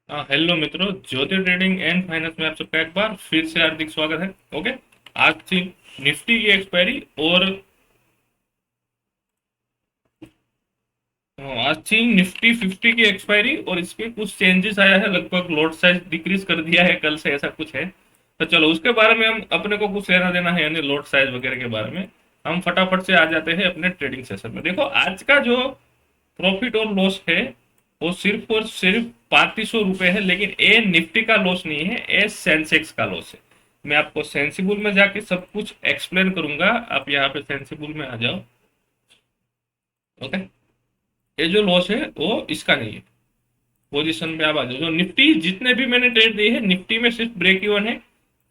हाँ, हेलो मित्रों। ज्योति trading and finance में आप सबका एक बार फिर से हार्दिक स्वागत है। ओके। आज थी निफ्टी की एक्सपायरी और आज थी निफ्टी 50 की एक्सपायरी और इसमें कुछ चेंजेस आया है। लगभग लॉट साइज डिक्रीज कर दिया है कल से, ऐसा कुछ है। तो चलो उसके बारे में हम अपने को कुछ लेना देना है, यानी लॉट साइज वगैरह के बारे में हम फटाफट से आ जाते हैं अपने ट्रेडिंग सेशन में। देखो आज का जो प्रॉफिट और लॉस है वो सिर्फ और सिर्फ 3500 रुपये है, लेकिन ए निफ्टी का लॉस नहीं है, ए सेंसेक्स का लॉस है। मैं आपको सेंसिबल में जाके सब कुछ एक्सप्लेन करूंगा। आप यहाँ पे सेंसिबल में आ जाओ। ओके। ये जो लॉस है वो इसका नहीं है। पोजीशन पे आप आ जाओ। जो निफ्टी जितने भी मैंने ट्रेड दिए हैं, निफ्टी में सिर्फ ब्रेक इवन है।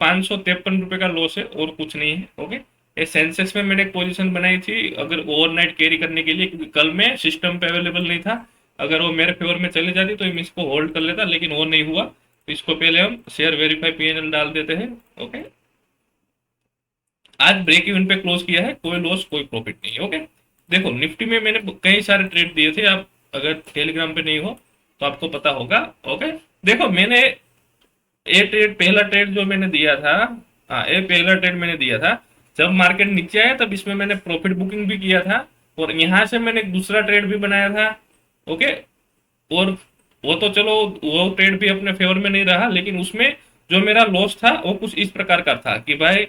553 रुपये का लॉस है और कुछ नहीं है। ओके। ये सेंसेक्स में मैंने एक पोजीशन बनाई थी अगर ओवरनाइट कैरी करने के लिए, क्योंकि कल में सिस्टम पे अवेलेबल नहीं था। अगर वो मेरे फेवर में चली जाती तो मैं इसको होल्ड कर लेता, लेकिन वो नहीं हुआ। तो इसको पहले हम शेयर वेरीफाई पीएनएल डाल देते हैं। ओके। आज ब्रेक इवन पे क्लोज किया है, कोई लॉस कोई प्रॉफिट नहीं है। ओके। देखो निफ्टी में मैंने कई सारे ट्रेड दिए थे। आप अगर टेलीग्राम पे नहीं हो तो आपको पता होगा। ओके। देखो मैंने ये ट्रेड, पहला ट्रेड जो मैंने दिया था, हाँ ये पहला ट्रेड मैंने दिया था जब मार्केट नीचे आया, तब इसमें मैंने प्रॉफिट बुकिंग भी किया था। और यहाँ से मैंने एक दूसरा ट्रेड भी बनाया था। ओके। और वो तो चलो, वो ट्रेड भी अपने फेवर में नहीं रहा, लेकिन उसमें जो मेरा लॉस था वो कुछ इस प्रकार का था कि भाई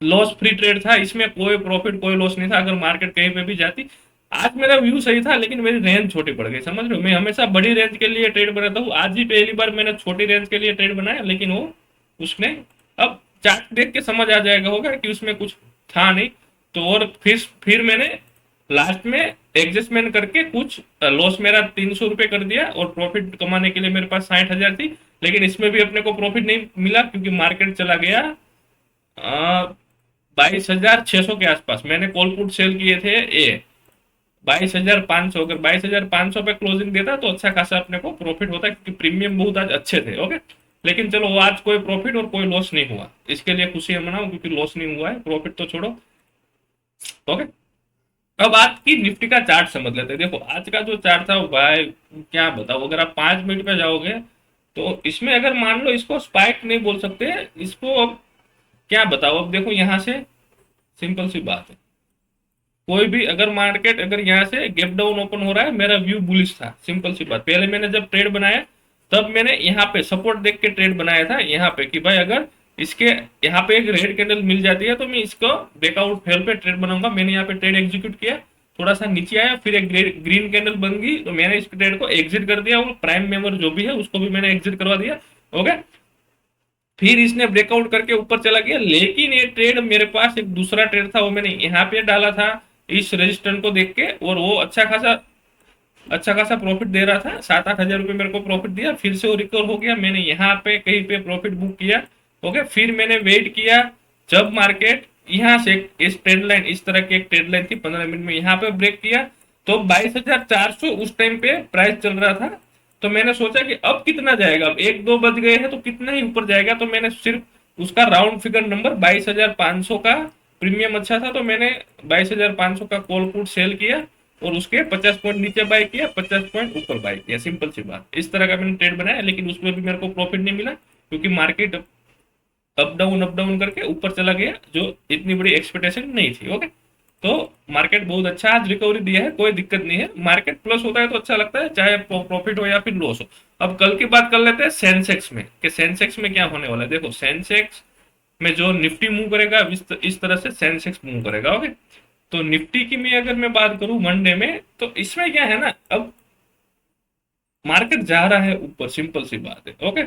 लॉस फ्री ट्रेड था, इसमें कोई प्रॉफिट कोई लॉस नहीं था अगर मार्केट कहीं पे भी जाती। आज मेरा व्यू सही था, लेकिन मेरी रेंज छोटी पड़ गई, समझ रहे हो। मैं हमेशा बड़ी रेंज के लिए ट्रेड बनाता हूँ, आज ही पहली बार मैंने छोटी रेंज के लिए ट्रेड बनाया, लेकिन वो उसने, अब चार्ट देख के समझ आ जाएगा होगा कि उसमें कुछ था नहीं। तो और फिर मैंने लास्ट में एडजस्टमेंट करके कुछ लॉस मेरा 300 रुपये कर दिया और प्रॉफिट कमाने के लिए मेरे पास 60,000 थी। लेकिन इसमें भी अपने को प्रॉफिट नहीं मिला, क्योंकि मार्केट चला गया 22,600 के आसपास। मैंने कॉल पुट सेल किए थे ए 22,500। अगर 22,500 पे क्लोजिंग देता तो अच्छा खासा अपने को प्रॉफिट होता, क्योंकि प्रीमियम बहुत आज अच्छे थे। ओके। लेकिन चलो वो आज कोई प्रॉफिट और कोई लॉस नहीं हुआ, इसके लिए खुशी मनाओ, क्योंकि लॉस नहीं हुआ है, प्रॉफिट तो छोड़ो। ओके। अब आज की निफ्टी का चार्ट समझ लेते हैं। देखो आज का जो चार्ट था वो भाई क्या बताओ, अगर आप 5 मिनट पे जाओगे तो इसमें अगर मान लो, इसको स्पाइक नहीं बोल सकते इसको, अब क्या बताओ। अब देखो यहाँ से सिंपल सी बात है, कोई भी अगर मार्केट अगर यहाँ से गैप डाउन ओपन हो रहा है, मेरा व्यू बुलिश था, सिंपल सी बात। पहले मैंने जब ट्रेड बनाया तब मैंने यहाँ पे सपोर्ट देख के ट्रेड बनाया था, यहाँ पे कि भाई अगर इसके यहाँ पे एक रेड कैंडल मिल जाती है तो मैं इसको ब्रेकआउट फेल पे ट्रेड बनाऊंगा। मैंने यहाँ पे ट्रेड एग्जीक्यूट किया, थोड़ा सा नीचे आया, फिर एक ग्रीन कैंडल बन गई तो मैंने इस ट्रेड को एग्जिट कर दिया, और प्राइम मेंबर जो भी है उसको भी मैंने एग्जिट करवा दिया। ओके। फिर इसने ब्रेकआउट करके ऊपर चला गया, लेकिन ये ट्रेड मेरे पास एक दूसरा ट्रेड था, वो मैंने यहाँ पे डाला था इस रजिस्टेंट को देख के, और वो अच्छा खासा प्रॉफिट दे रहा था। 7-8 हजार रुपये मेरे को प्रॉफिट दिया, फिर से वो रिकवर हो गया, मैंने यहाँ पे कहीं पे प्रॉफिट बुक किया। ओके। फिर मैंने वेट किया, जब मार्केट यहाँ से इस ट्रेड लाइन, इस तरह की एक ट्रेड लाइन थी 15 मिनट में, यहाँ पे ब्रेक किया तो 22,400 उस टाइम पे प्राइस चल रहा था। तो मैंने सोचा कि अब कितना जाएगा, अब 1-2 बज गए हैं तो कितना ही ऊपर जाएगा। तो मैंने सिर्फ उसका राउंड फिगर नंबर 22,500 का प्रीमियम अच्छा था, तो मैंने 22,500 का कॉल पुट सेल किया और उसके 50 पॉइंट नीचे बाय किया, 50 पॉइंट ऊपर बाय किया। सिंपल सी बात, इस तरह का मैंने ट्रेड बनाया, लेकिन उसमें भी मेरे को प्रॉफिट नहीं मिला, क्योंकि मार्केट अप डाउन करके ऊपर चला गया, जो इतनी बड़ी एक्सपेक्टेशन नहीं थी। ओके। तो मार्केट बहुत अच्छा आज रिकवरी दिया है, कोई दिक्कत नहीं है। मार्केट प्लस होता है तो अच्छा लगता है, चाहे प्रॉफिट हो या फिर लॉस हो। अब कल की बात कर लेते हैं सेंसेक्स में, कि सेंसेक्स में क्या होने वाला है। देखो सेंसेक्स में जो निफ्टी मूव करेगा, इस तरह से सेंसेक्स मूव करेगा। ओके। तो निफ्टी की मैं अगर मैं बात करूं वनडे में, तो इसमें क्या है ना, अब मार्केट जा रहा है ऊपर, सिंपल सी बात है। ओके।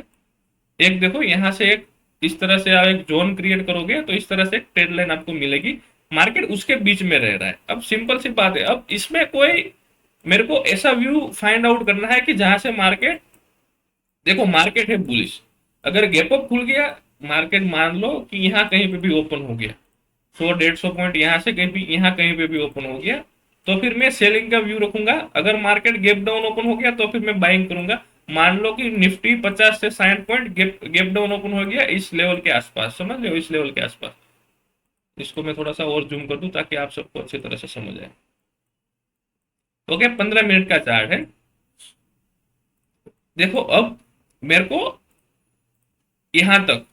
एक देखो यहाँ से एक इस तरह से आप एक जोन क्रिएट करोगे तो इस तरह से एक ट्रेड लाइन आपको मिलेगी, मार्केट उसके बीच में रह रहा है। अब सिंपल सी बात है, अब इसमें कोई मेरे को ऐसा व्यू फाइंड आउट करना है कि जहां से मार्केट, देखो मार्केट है बुलिश, अगर गैप अप खुल गया, मार्केट मान लो कि यहाँ कहीं पे भी ओपन हो गया 100-150 पॉइंट, यहाँ से कहीं भी यहाँ कहीं पे भी ओपन हो गया, तो फिर मैं सेलिंग का व्यू रखूंगा। अगर मार्केट गैप डाउन ओपन हो गया तो फिर मैं बाइंग करूंगा। मान लो कि निफ्टी 50 से 60 पॉइंट गैप डाउन ओपन हो गया इस लेवल के आसपास, समझ लो इस लेवल के आसपास। इसको मैं थोड़ा सा और जूम कर दूं ताकि आप सबको अच्छी तरह से समझ आए। ओके। 15 मिनट का चार्ट है। देखो अब मेरे को यहां तक,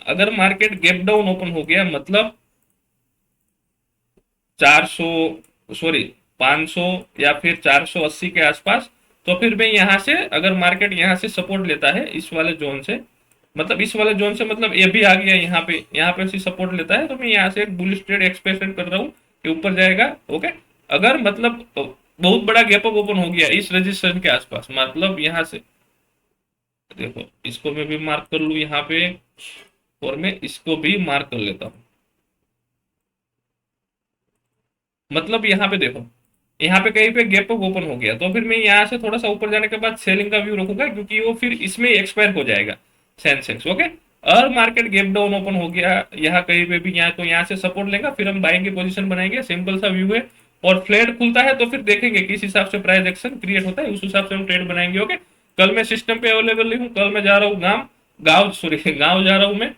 अगर मार्केट गैप डाउन ओपन हो गया मतलब 400, सॉरी 500 या फिर 480 के आसपास, तो फिर मैं यहाँ से, अगर मार्केट यहाँ से सपोर्ट लेता है इस वाले जोन से, मतलब इस वाले जोन से, मतलब ये भी आ गया यहाँ पे से सपोर्ट लेता है, तो मैं यहाँ से एक बुलिश ट्रेड एक्सपेक्ट कर रहा हूँ कि ऊपर जाएगा। ओके, अगर मतलब बहुत बड़ा गैप अप ओपन हो गया इस रजिस्ट्रेशन के आसपास, मतलब यहाँ से, देखो इसको मैं भी मार्क कर लूँ यहाँ पे, और मैं इसको भी मार्क कर लेता हूँ। मतलब यहाँ पे देखो, यहाँ पे कहीं पे गैप अप ओपन हो गया, तो फिर मैं यहाँ से थोड़ा सा ऊपर जाने के बाद सेलिंग का व्यू रखूंगा, क्योंकि वो फिर इसमें एक्सपायर हो जाएगा सेंसेक्स। ओके, और मार्केट गैप डाउन ओपन हो गया यहाँ कहीं पे भी, यहाँ तो यहाँ से सपोर्ट लेगा, फिर हम बाइंग की पोजीशन बनाएंगे, सिंपल सा व्यू है। और फ्लैट खुलता है तो फिर देखेंगे किस हिसाब से प्राइस एक्शन क्रिएट होता है, उस हिसाब से हम ट्रेड बनाएंगे। ओके, कल मैं सिस्टम पे अवेलेबल नहीं हूँ, कल मैं जा रहा हूँ गाँव, गाँव सॉरी गाँव जा रहा हूँ मैं,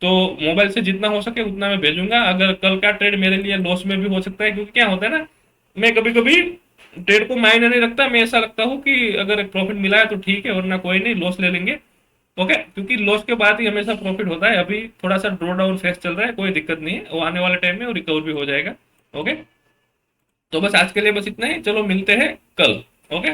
तो मोबाइल से जितना हो सके उतना मैं भेजूंगा। अगर कल का ट्रेड मेरे लिए लॉस में भी हो सकता है, क्योंकि क्या होता है ना, मैं कभी कभी ट्रेड को मायने नहीं रखता, मैं ऐसा लगता हूँ कि अगर प्रॉफिट मिला है तो ठीक है, वरना कोई नहीं, लॉस ले लेंगे। ओके, क्योंकि लॉस के बाद ही हमेशा प्रॉफिट होता है। अभी थोड़ा सा ड्रॉ डाउन फेस चल रहा है, कोई दिक्कत नहीं है, वो आने वाले टाइम में वो रिकवर भी हो जाएगा। ओके, तो बस आज के लिए बस इतना ही, चलो मिलते हैं कल। ओके।